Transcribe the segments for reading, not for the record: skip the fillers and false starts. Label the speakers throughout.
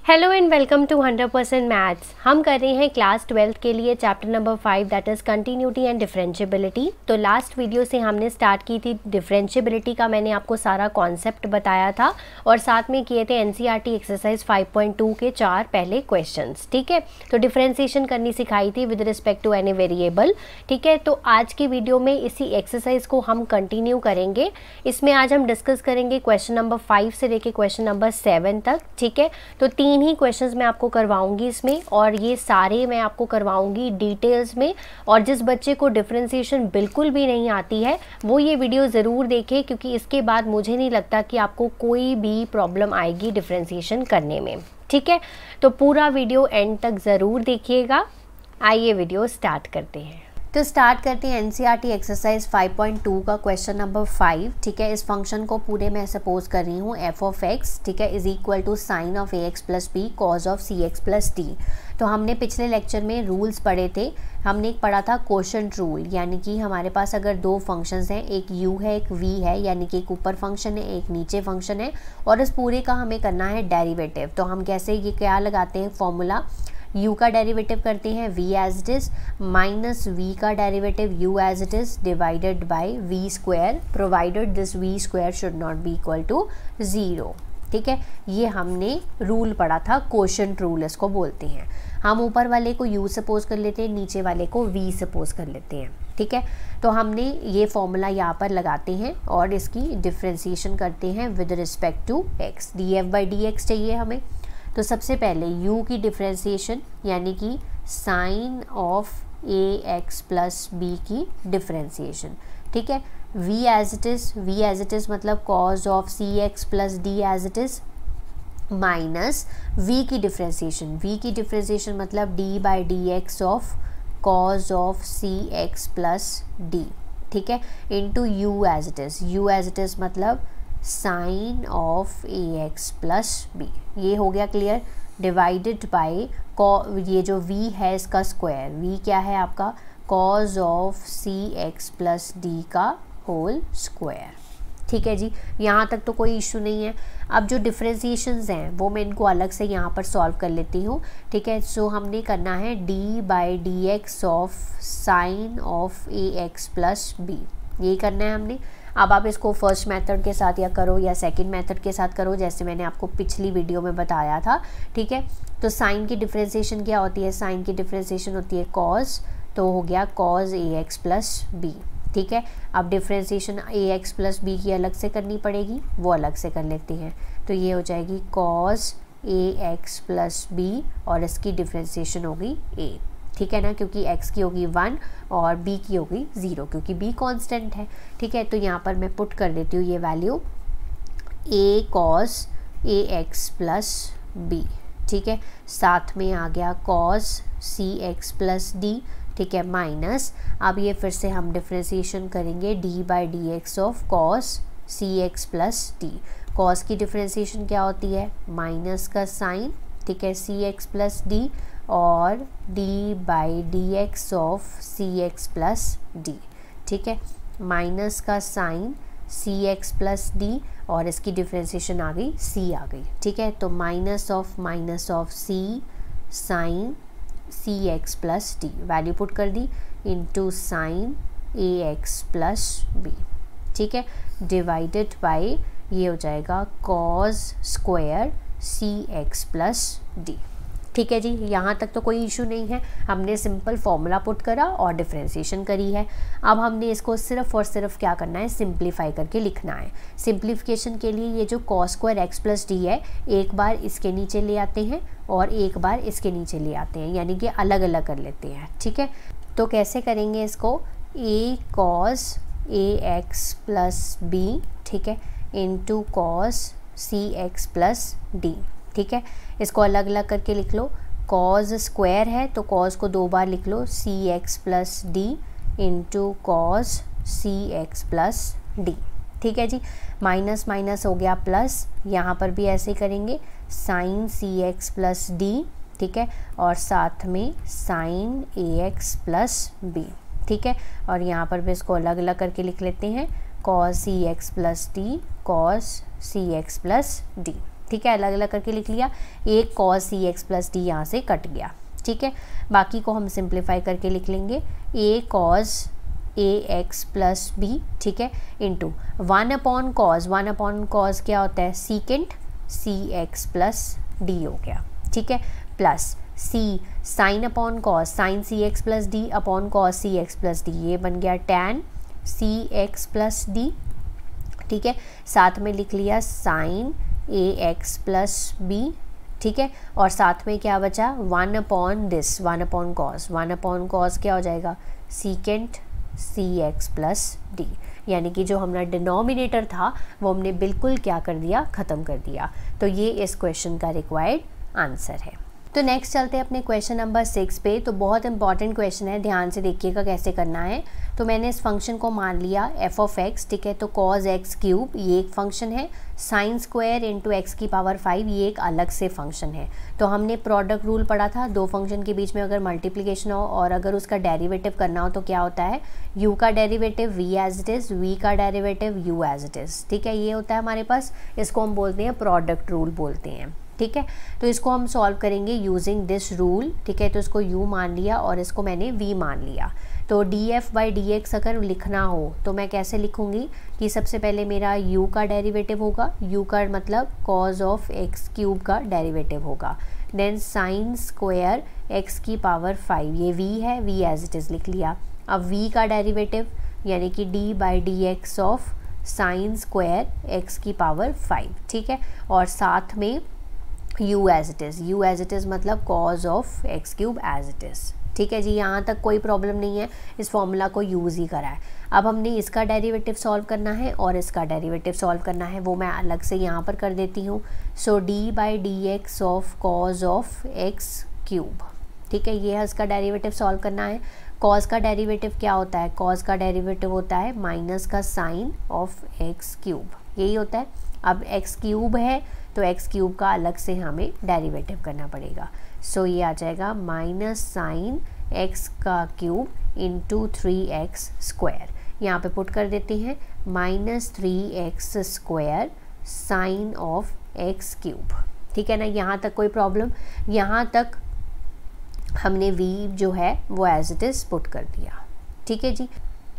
Speaker 1: Hello and welcome to 100% maths. हम कर रहे हैं क्लास 12 के लिए chapter number 5 that is continuity and differentiability. तो लास्ट वीडियो से हमने स्टार्ट की थी डिफरेंशिएबिलिटी का, मैंने आपको सारा कॉन्सेप्ट बताया था और साथ में किए थे एनसीईआरटी एक्सरसाइज 5.2 के 4 पहले क्वेश्चंस। ठीक है, तो डिफरेंशिएशन करनी सिखाई थी with respect to any variable. ठीक है, तो आज की वीडियो में इसी एक्सरसाइज को हम कंटिन्यू करेंगे। इसमें आज हम डिस्कस करेंगे क्वेश्चन नंबर 5 से लेके क्वेश्चन नंबर 7 तक। ठीक है, तो 3 ही क्वेश्चंस मैं आपको करवाऊंगी इसमें, और ये सारे मैं आपको करवाऊंगी डिटेल्स में। और जिस बच्चे को डिफरेंशिएशन बिल्कुल भी नहीं आती है वो ये वीडियो ज़रूर देखे, क्योंकि इसके बाद मुझे नहीं लगता कि आपको कोई भी प्रॉब्लम आएगी डिफरेंशिएशन करने में। ठीक है, तो पूरा वीडियो एंड तक ज़रूर देखिएगा। आइए वीडियो स्टार्ट करते हैं। तो स्टार्ट करते हैं एनसीईआरटी एक्सरसाइज 5.2 का क्वेश्चन नंबर 5। ठीक है, इस फंक्शन को पूरे मैं सपोज कर रही हूँ एफ ऑफ एक्स, ठीक है, is equal to sine of a x plus b cos of c x plus d. तो हमने पिछले लेक्चर में रूल्स पढ़े थे। हमने एक पढ़ा था कोशेंट रूल, यानी कि हमारे पास अगर दो फंक्शंस हैं, एक u है एक v है, यानी कि एक ऊपर फंक्शन है एक नीचे फंक्शन है, और इस पूरे का हमें करना है डेरिवेटिव। तो हम कैसे ये क्या लगाते हैं फॉर्मूला, u का डेरिवेटिव करते हैं v as it is minus v का derivative u as it is divided by v square, provided this v square should not be equal to 0। ठीक है, ये हमने रूल पढ़ा था, कोशेंट रूल इसको बोलते हैं। हम ऊपर वाले को u सपोज कर लेते हैं, नीचे वाले को v सपोज कर लेते हैं। ठीक है, तो हमने ये फॉर्मूला यहाँ पर लगाते हैं और इसकी डिफ्रेंसिएशन करते हैं with respect to x। df by dx चाहिए हमें। तो सबसे पहले u की डिफ्रेंसिएशन यानी कि sine of a x plus b की डिफ्रेंसिएशन। ठीक है, v एज इट इज़ मतलब cos of c x plus d as it is, minus v की डिफ्रेंसिएशन मतलब d by d x of cos of c x plus d. ठीक है, into u as it is मतलब sine of a x plus b. ये हो गया clear, divided by ये जो v है इसका स्क्वायर, v क्या है आपका cos of c x plus d का होल स्क्वायर। ठीक है जी, यहाँ तक तो कोई इशू नहीं है। अब जो डिफ्रेंसिएशंस हैं वो मैं इनको अलग से यहाँ पर सॉल्व कर लेती हूँ। ठीक है, सो हमने करना है d by d x of sine of a x plus b, यही करना है हमने। अब आप इसको फर्स्ट मेथड के साथ या करो या सेकंड मेथड के साथ करो, जैसे मैंने आपको पिछली वीडियो में बताया था। ठीक है, तो साइन की डिफ्रेंसिएशन क्या होती है, साइन की डिफ्रेंसिएशन होती है कॉज, तो हो गया कॉज ए एक्स प्लस बी। ठीक है, अब डिफ्रेंसिएशन ए एक्स प्लस बी की अलग से करनी पड़ेगी, वो अलग से कर लेते हैं। तो ये हो जाएगी कॉज ए एक्स प्लस बी और इसकी डिफ्रेंसिएशन होगी a। ठीक है ना, क्योंकि x की होगी 1 और b की होगी 0, क्योंकि b कांस्टेंट है। ठीक है, तो यहाँ पर मैं पुट कर देती हूँ ये value a cos a x plus b. ठीक है, साथ में आ गया cos c x plus d. ठीक है, माइनस अब ये फिर से हम डिफ्रेंसिएशन करेंगे d by d x of cos c x plus d. cos की डिफ्रेंसिएशन क्या होती है, माइनस का साइन, ठीक है, सी एक्स प्लस डी और d by d x of c x plus d. ठीक है, माइनस का sine c x plus d और इसकी डिफ्रेंसिएशन आ गई c आ गई। ठीक है, तो minus of c sine c x plus d, value put कर दी into sine a x plus b. ठीक है, डिवाइडेड बाई ये हो जाएगा cos square c x plus d. ठीक है जी, यहाँ तक तो कोई इशू नहीं है। हमने सिंपल फॉर्मूला पुट करा और डिफ्रेंसिएशन करी है। अब हमने इसको सिर्फ और सिर्फ क्या करना है, सिंप्लीफाई करके लिखना है। सिंप्लीफिकेशन के लिए ये जो cos square x plus D है, एक बार इसके नीचे ले आते हैं और एक बार इसके नीचे ले आते हैं, यानी कि अलग अलग कर लेते हैं। ठीक है, तो कैसे करेंगे इसको, a cos a x plus b, ठीक है, into cos c x plus d. ठीक है, इसको अलग अलग करके लिख लो। कॉज स्क्वायर है तो कॉज को 2 बार लिख लो, c x plus d into cos c x plus d. ठीक है जी, माइनस माइनस हो गया प्लस, यहाँ पर भी ऐसे ही करेंगे, sign c x plus d. ठीक है, और साथ में sign a x plus b. ठीक है, और यहाँ पर भी इसको अलग अलग करके लिख लेते हैं, cos c x plus D, cos c x plus d. ठीक है, अलग अलग करके लिख लिया। एक cos c x plus D यहाँ से कट गया, ठीक है। बाकी को हम सिंप्लीफाई करके लिख लेंगे, a cos a x plus b, ठीक है, इंटू 1/cos क्या होता है, secant c x plus d हो गया, ठीक है, plus c sine upon cos sine c x plus d upon cos c x plus d, ये बन गया tan c x plus d, ठीक है। साथ में लिख लिया sine a x plus b, ठीक है, और साथ में क्या बचा 1/cos क्या हो जाएगा, secant c x plus D, यानी कि जो हमारा डिनोमिनेटर था वो हमने बिल्कुल क्या कर दिया, ख़त्म कर दिया। तो ये इस क्वेश्चन का रिक्वायर्ड आंसर है। तो नेक्स्ट चलते हैं अपने क्वेश्चन नंबर 6 पे। तो बहुत इंपॉर्टेंट क्वेश्चन है, ध्यान से देखिएगा कैसे करना है। तो मैंने इस फंक्शन को मान लिया एफ ऑफ एक्स, ठीक है, तो कॉज एक्स क्यूब ये एक फंक्शन है, साइन स्क्वायर इंटू एक्स की पावर 5 ये एक अलग से फंक्शन है। तो हमने प्रोडक्ट रूल पढ़ा था, दो फंक्शन के बीच में अगर मल्टीप्लिकेशन हो और अगर उसका डेरिवेटिव करना हो तो क्या होता है, u का derivative v as it is, v का derivative u as it is, ठीक है, ये होता है हमारे पास। इसको हम बोलते हैं प्रोडक्ट रूल बोलते हैं, ठीक है। तो इसको हम सॉल्व करेंगे यूजिंग दिस रूल, ठीक है। तो इसको u मान लिया और इसको मैंने v मान लिया। तो df/dx अगर लिखना हो तो मैं कैसे लिखूंगी कि सबसे पहले मेरा u का डेरिवेटिव होगा, u का मतलब cos ऑफ एक्स क्यूब का डेरिवेटिव होगा, देन साइन स्क्वायर x की पावर 5, ये v है, v एज इट इज़ लिख लिया। अब v का डेरिवेटिव यानी कि d/dx of sine square x की पावर 5, ठीक है, और साथ में u एज इट इज़ मतलब cos of x cube as it is, ठीक है जी। यहाँ तक कोई प्रॉब्लम नहीं है, इस फॉर्मूला को यूज़ ही करा है। अब हमने इसका डेरिवेटिव सॉल्व करना है और इसका डेरिवेटिव सॉल्व करना है, वो मैं अलग से यहाँ पर कर देती हूँ। सो d/dx of cos of x cube, ठीक है, ये है इसका डेरिवेटिव सॉल्व करना है। cos का डेरिवेटिव क्या होता है, cos का डेरिवेटिव होता है माइनस का साइन ऑफ एक्स क्यूब, यही होता है। अब एक्स क्यूब है तो एक्स क्यूब का अलग से हमें डेरिवेटिव करना पड़ेगा। सो ये आ जाएगा माइनस साइन एक्स का क्यूब इंटू 3x स्क्वायर, यहाँ पे पुट कर देते हैं -3x square sine of x cube, ठीक है ना। यहाँ तक कोई प्रॉब्लम, यहाँ तक हमने v जो है वो एज इट इज़ पुट कर दिया, ठीक है जी।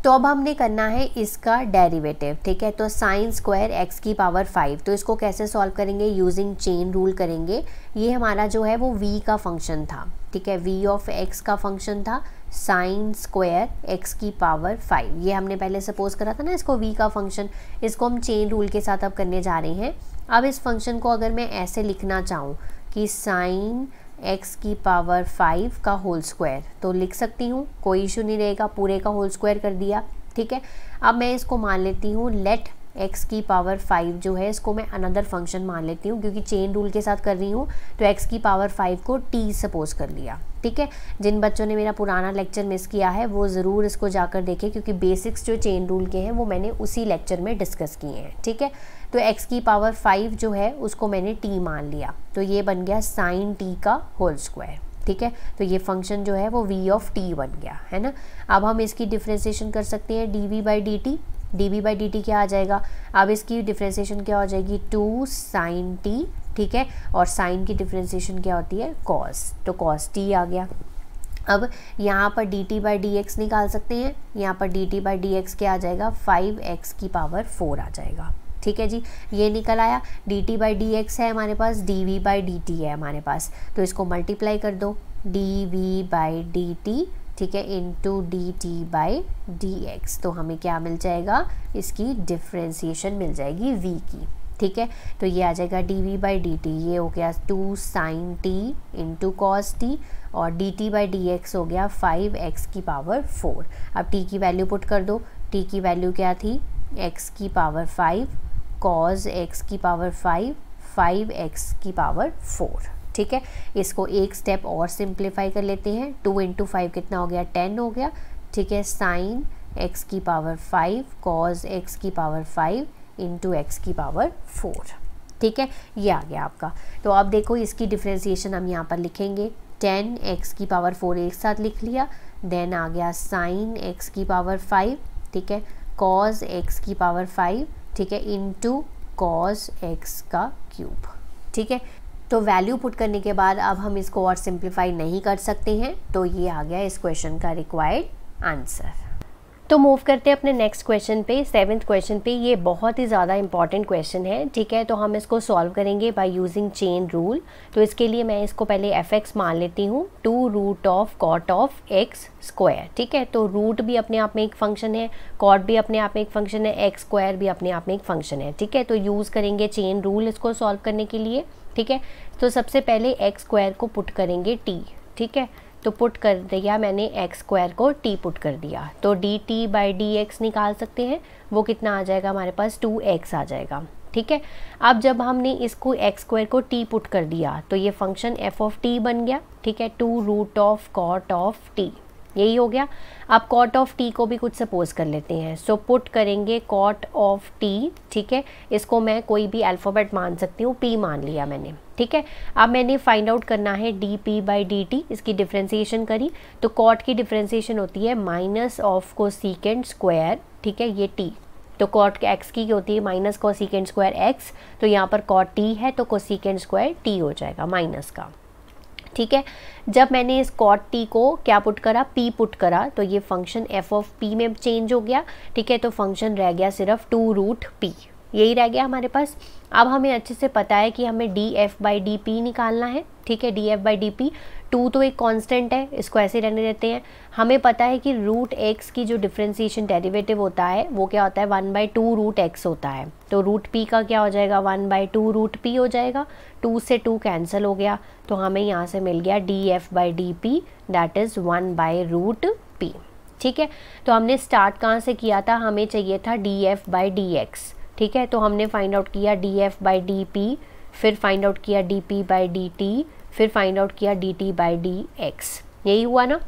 Speaker 1: तो अब हमने करना है इसका डेरिवेटिव, ठीक है। तो साइन स्क्वायर एक्स की पावर 5, तो इसको कैसे सॉल्व करेंगे, यूजिंग चेन रूल करेंगे। ये हमारा जो है वो v का फंक्शन था, ठीक है, v ऑफ x का फंक्शन था, साइन स्क्वायर x की पावर 5, ये हमने पहले सपोज करा था ना इसको v का फंक्शन। इसको हम चेन रूल के साथ अब करने जा रहे हैं। अब इस फंक्शन को अगर मैं ऐसे लिखना चाहूँ कि साइन x की पावर 5 का होल स्क्वायर, तो लिख सकती हूँ, कोई इशू नहीं रहेगा, पूरे का होल स्क्वायर कर दिया, ठीक है। अब मैं इसको मान लेती हूँ लेट x की पावर 5 जो है इसको मैं अनदर फंक्शन मान लेती हूँ, क्योंकि चेन रूल के साथ कर रही हूँ। तो x की पावर 5 को t सपोज कर लिया, ठीक है। जिन बच्चों ने मेरा पुराना लेक्चर मिस किया है वो ज़रूर इसको जाकर देखें, क्योंकि बेसिक्स जो चेन रूल के हैं वो मैंने उसी लेक्चर में डिस्कस किए हैं, ठीक है। तो x की पावर 5 जो है उसको मैंने t मान लिया, तो ये बन गया साइन t का होल स्क्वायर, ठीक है। तो ये फंक्शन जो है वो v ऑफ t बन गया, है ना। अब हम इसकी डिफ्रेंसिएशन कर सकते हैं dv/dt, dv/dt क्या आ जाएगा, अब इसकी डिफ्रेंसिएशन क्या हो जाएगी 2 साइन t, ठीक है, और साइन की डिफ्रेंसिएशन क्या होती है cos, तो cos t आ गया। अब यहाँ पर dt/dx निकाल सकते हैं, यहाँ पर dt/dx क्या आ जाएगा 5x की पावर 4 आ जाएगा, ठीक है जी, ये निकल आया। dt/dx है हमारे पास, dv/dt है हमारे पास, तो इसको मल्टीप्लाई कर दो dv/dt, ठीक है, इंटू dt/dx, तो हमें क्या मिल जाएगा, इसकी डिफ्रेंसिएशन मिल जाएगी v की, ठीक है। तो ये आ जाएगा dv/dt, ये हो गया 2 sine t into cos t, और dt/dx हो गया 5x की पावर 4। अब t की वैल्यू पुट कर दो, t की वैल्यू क्या थी, x की पावर 5 cos x की पावर 5 5x की पावर 4, ठीक है। इसको एक स्टेप और सिंप्लीफाई कर लेते हैं, 2 इंटू 5 कितना हो गया 10 हो गया, ठीक है, साइन x की पावर 5 cos x की पावर 5 इंटू एक्स की पावर 4, ठीक है, ये आ गया आपका। तो अब देखो इसकी डिफ्रेंसिएशन हम यहाँ पर लिखेंगे, 10x की पावर 4 एक साथ लिख लिया, देन आ गया साइन x की पावर 5, ठीक है, cos x की पावर 5, ठीक है, इंटू cos x का क्यूब, ठीक है। तो वैल्यू पुट करने के बाद अब हम इसको और सिंप्लीफाई नहीं कर सकते हैं, तो ये आ गया इस क्वेश्चन का रिक्वायर्ड आंसर। तो मूव करते हैं अपने नेक्स्ट क्वेश्चन पे, 7th क्वेश्चन पे। ये बहुत ही ज़्यादा इंपॉर्टेंट क्वेश्चन है, ठीक है। तो हम इसको सॉल्व करेंगे बाय यूजिंग चेन रूल। तो इसके लिए मैं इसको पहले f(x) मान लेती हूँ, 2 root of cot of x square, ठीक है। तो रूट भी अपने आप में एक फंक्शन है, कॉट भी अपने आप में एक फंक्शन है, x स्क्वायर भी अपने आप में एक फंक्शन है, ठीक है। तो यूज़ करेंगे चेन रूल इसको सॉल्व करने के लिए, ठीक है। तो सबसे पहले x स्क्वायर को पुट करेंगे t, ठीक है। तो पुट कर दिया मैंने x स्क्वायर को t पुट कर दिया, तो dt/dx निकाल सकते हैं। वो कितना आ जाएगा हमारे पास, 2x आ जाएगा, ठीक है। अब जब हमने इसको x स्क्वायर को t पुट कर दिया तो ये फंक्शन f ऑफ t बन गया, ठीक है। 2 root of cot of t, यही हो गया। अब कॉट ऑफ t को भी कुछ सपोज कर लेते हैं, सो पुट करेंगे कॉट ऑफ t, ठीक है। इसको मैं कोई भी अल्फ़ाबेट मान सकती हूँ, p मान लिया मैंने, ठीक है। अब मैंने फाइंड आउट करना है dp/dt, इसकी डिफ्रेंसिएशन करी तो कॉट की डिफ्रेंसिएशन होती है माइनस ऑफ कोसेकेंट स्क्वायर, ठीक है, ये t। तो कॉट x की होती है माइनस कोसेकेंट स्क्वायर x, तो यहाँ पर कॉट t है तो कोसेकेंट स्क्वायर t हो जाएगा माइनस का, ठीक है। जब मैंने इस कॉट t को क्या पुट करा, p पुट करा, तो ये फंक्शन f ऑफ p में चेंज हो गया, ठीक है। तो फंक्शन रह गया सिर्फ 2 रूट p, यही रह गया हमारे पास। अब हमें अच्छे से पता है कि हमें df/dp निकालना है, ठीक है। df/dp 2 तो एक कांस्टेंट है, इसको ऐसे रहने देते हैं। हमें पता है कि रूट x की जो डिफ्रेंसिएशन डेरिवेटिव होता है वो क्या होता है, 1/2 रूट x होता है। तो रूट p का क्या हो जाएगा, 1/2 रूट p हो जाएगा। 2 से 2 कैंसिल हो गया, तो हमें यहाँ से मिल गया df/dp दैट इज़ 1/√p, ठीक है। तो हमने स्टार्ट कहाँ से किया था, हमें चाहिए था df/dx, ठीक है। तो हमने फाइंड आउट किया df/dp, फिर फाइंड आउट किया dp/dt, फिर फाइंड आउट किया dt/dx, यही हुआ ना।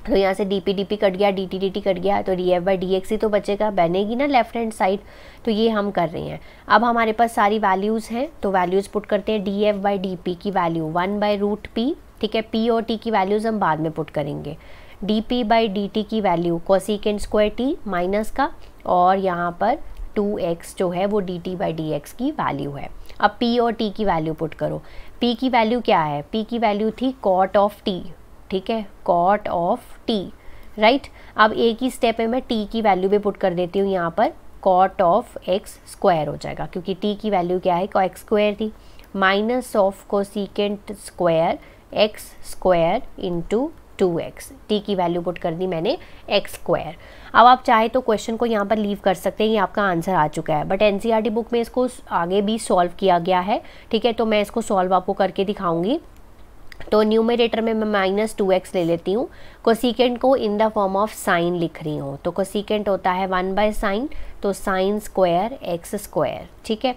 Speaker 1: तो यहाँ से dp/dp कट गया, dt/dt कट गया, तो df/dx ही तो बचेगा, बनेगी ना लेफ्ट हैंड साइड। तो ये हम कर रहे हैं। अब हमारे पास सारी वैल्यूज़ हैं, तो वैल्यूज़ पुट करते हैं। df/dp की वैल्यू 1/√p, ठीक है। p और t की वैल्यूज़ हम बाद में पुट करेंगे। dp/dt की value cosecant square t minus का, और यहाँ पर 2x जो है वो dt/dx की वैल्यू है। अब p और t की वैल्यू पुट करो। p की वैल्यू क्या है, p की वैल्यू थी कॉट ऑफ t, ठीक है, कॉट ऑफ t, राइट। अब एक ही स्टेप में मैं t की वैल्यू भी पुट कर देती हूँ, यहाँ पर कॉट ऑफ x स्क्वायर हो जाएगा, क्योंकि t की वैल्यू क्या है, x स्क्वायर थी, minus of cosecant square x square into 2x, t की वैल्यू पुट कर दी मैंने x स्क्वायर। अब आप चाहे तो क्वेश्चन को यहाँ पर लीव कर सकते हैं, ये आपका आंसर आ चुका है, बट एनसीईआरटी बुक में इसको आगे भी सॉल्व किया गया है, ठीक है। तो मैं इसको सॉल्व आपको करके दिखाऊंगी। तो न्यूमरेटर में मैं -2x ले लेती हूँ, कोसेकेंट को in the form of sine लिख रही हूँ। तो कोसेकेंट होता है 1/sin, तो साइन स्क्वायर x स्क्वायर, ठीक है।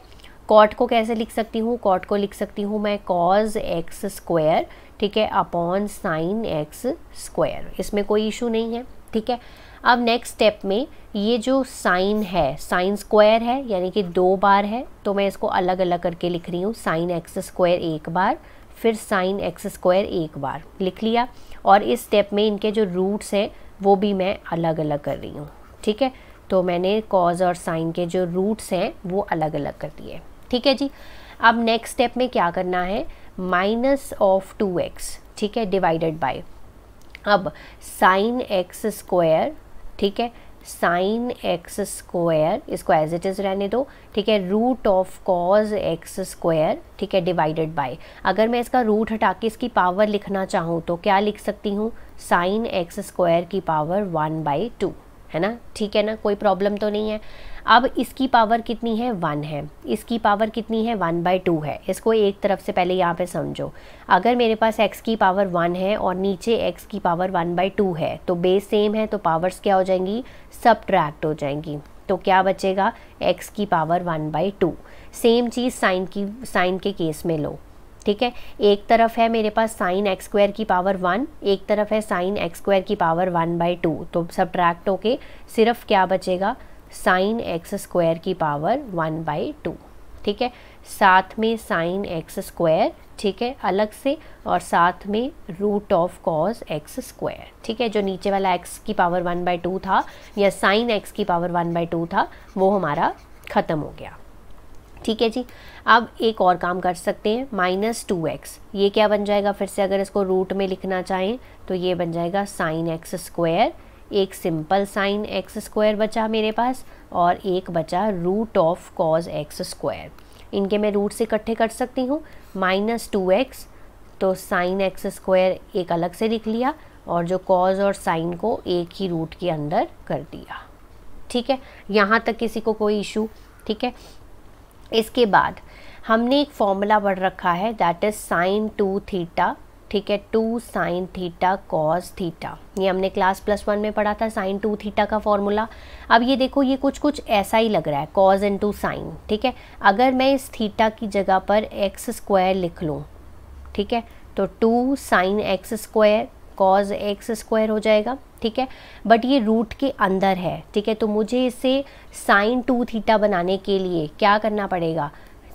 Speaker 1: कॉट को कैसे लिख सकती हूँ, कॉट को लिख सकती हूँ मैं cos x स्क्वायर, ठीक है, अपॉन साइन x स्क्वायर, इसमें कोई इशू नहीं है, ठीक है। अब नेक्स्ट स्टेप में ये जो साइन है, साइन स्क्वायर है यानी कि 2 बार है, तो मैं इसको अलग अलग करके लिख रही हूँ। साइन x स्क्वायर 1 बार, फिर साइन x स्क्वायर 1 बार लिख लिया, और इस स्टेप में इनके जो रूट्स हैं वो भी मैं अलग अलग कर रही हूँ, ठीक है। तो मैंने कॉज और साइन के जो रूट्स हैं वो अलग अलग कर दिए, ठीक है जी। अब नेक्स्ट स्टेप में क्या करना है, माइनस ऑफ 2x, ठीक है, डिवाइडेड बाय, अब साइन x स्क्वायर, ठीक है, साइन x स्क्वायर, इसको एज इट इज़ रहने दो, ठीक है, root of cos x square, ठीक है, डिवाइडेड बाय। अगर मैं इसका रूट हटा के इसकी पावर लिखना चाहूँ तो क्या लिख सकती हूँ, साइन x स्क्वायर की पावर 1/2, है ना, ठीक है ना, कोई प्रॉब्लम तो नहीं है। अब इसकी पावर कितनी है, 1 है, इसकी पावर कितनी है, 1/2 है। इसको एक तरफ से पहले यहाँ पे समझो, अगर मेरे पास x की पावर 1 है और नीचे x की पावर 1/2 है, तो बेस सेम है, तो पावर्स क्या हो जाएंगी, सब्ट्रैक्ट हो जाएंगी। तो क्या बचेगा, x की पावर 1/2। सेम चीज़ साइन के केस में लो, ठीक है। एक तरफ है मेरे पास साइन x स्क्वायर की पावर 1, एक तरफ है साइन x स्क्वायर की पावर 1/2, तो सब्ट्रैक्ट होके सिर्फ क्या बचेगा, साइन x स्क्वायर की पावर 1/2, ठीक है। साथ में साइन x स्क्वायर, ठीक है, अलग से, और साथ में root of cos x square, ठीक है। जो नीचे वाला x की पावर 1/2 था या साइन x की पावर 1/2 था वो हमारा ख़त्म हो गया, ठीक है जी। अब एक और काम कर सकते हैं, -2x, ये क्या बन जाएगा फिर से अगर इसको रूट में लिखना चाहें तो ये बन जाएगा साइन एक्स स्क्वायर, एक सिंपल साइन एक्स स्क्वायर बचा मेरे पास और एक बचा root of cos x square. इनके मैं रूट से इकट्ठे कर सकती हूँ, -2x तो साइन एक्स स्क्वायर एक अलग से लिख लिया और जो कॉज और साइन को एक ही रूट के अंदर कर दिया। ठीक है, यहाँ तक किसी को कोई इशू? ठीक है, इसके बाद हमने एक फॉर्मूला पढ़ रखा है दैट इज़ साइन 2 थीटा। ठीक है, 2 साइन थीटा कॉस थीटा, ये हमने क्लास +1 में पढ़ा था साइन 2 थीटा का फॉर्मूला। अब ये देखो ये कुछ ऐसा ही लग रहा है, कॉज इनटू साइन। ठीक है, अगर मैं इस थीटा की जगह पर एक्स स्क्वायर लिख लूँ, ठीक है, तो 2 sign x square cause x square हो जाएगा। ठीक है, बट ये रूट के अंदर है। ठीक है, तो मुझे इसे साइन 2 थीटा बनाने के लिए क्या करना पड़ेगा,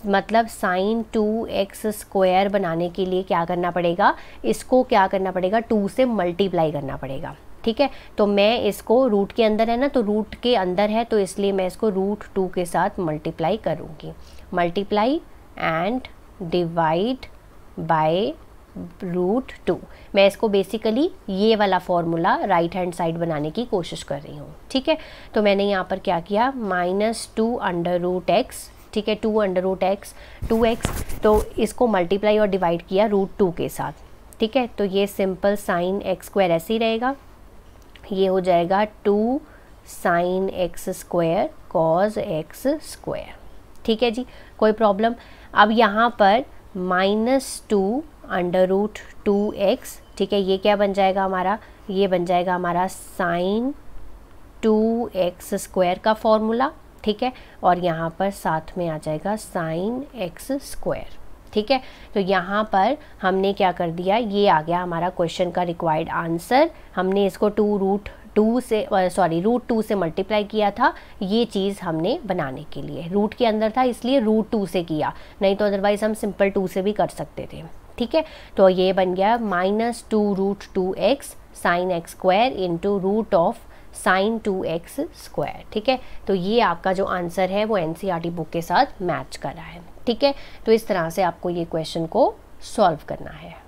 Speaker 1: मतलब साइन 2x स्क्वायर बनाने के लिए क्या करना पड़ेगा, इसको क्या करना पड़ेगा, 2 से मल्टीप्लाई करना पड़ेगा। ठीक है, तो मैं इसको रूट के अंदर है ना, तो रूट के अंदर है तो इसलिए मैं इसको √2 के साथ मल्टीप्लाई करूँगी। Multiply and divide by √2। मैं इसको बेसिकली ये वाला फॉर्मूला राइट हैंड साइड बनाने की कोशिश कर रही हूँ। ठीक है, तो मैंने यहाँ पर क्या किया, -2√x। ठीक है, 2√x 2x, तो इसको मल्टीप्लाई और डिवाइड किया √2 के साथ। ठीक है, तो ये सिंपल साइन एक्स स्क्वायर ऐसे ही रहेगा, ये हो जाएगा 2 sign x square cause x square. ठीक है जी, कोई प्रॉब्लम? अब यहाँ पर -2√2x, ठीक है, ये क्या बन जाएगा हमारा, ये बन जाएगा हमारा साइन 2x स्क्वायर का फॉर्मूला। ठीक है, और यहाँ पर साथ में आ जाएगा साइन एक्स स्क्वायर। ठीक है, तो यहाँ पर हमने क्या कर दिया, ये आ गया हमारा क्वेश्चन का रिक्वायर्ड आंसर। हमने इसको √2 से मल्टीप्लाई किया था, ये चीज़ हमने बनाने के लिए। रूट के अंदर था इसलिए √2 से किया, नहीं तो अदरवाइज़ हम सिंपल 2 से भी कर सकते थे। ठीक है, तो ये बन गया -2√2x sine x square into root of sine 2x square. ठीक है, तो ये आपका जो आंसर है वो NCERT बुक के साथ मैच कर रहा है। ठीक है, तो इस तरह से आपको ये क्वेश्चन को सॉल्व करना है।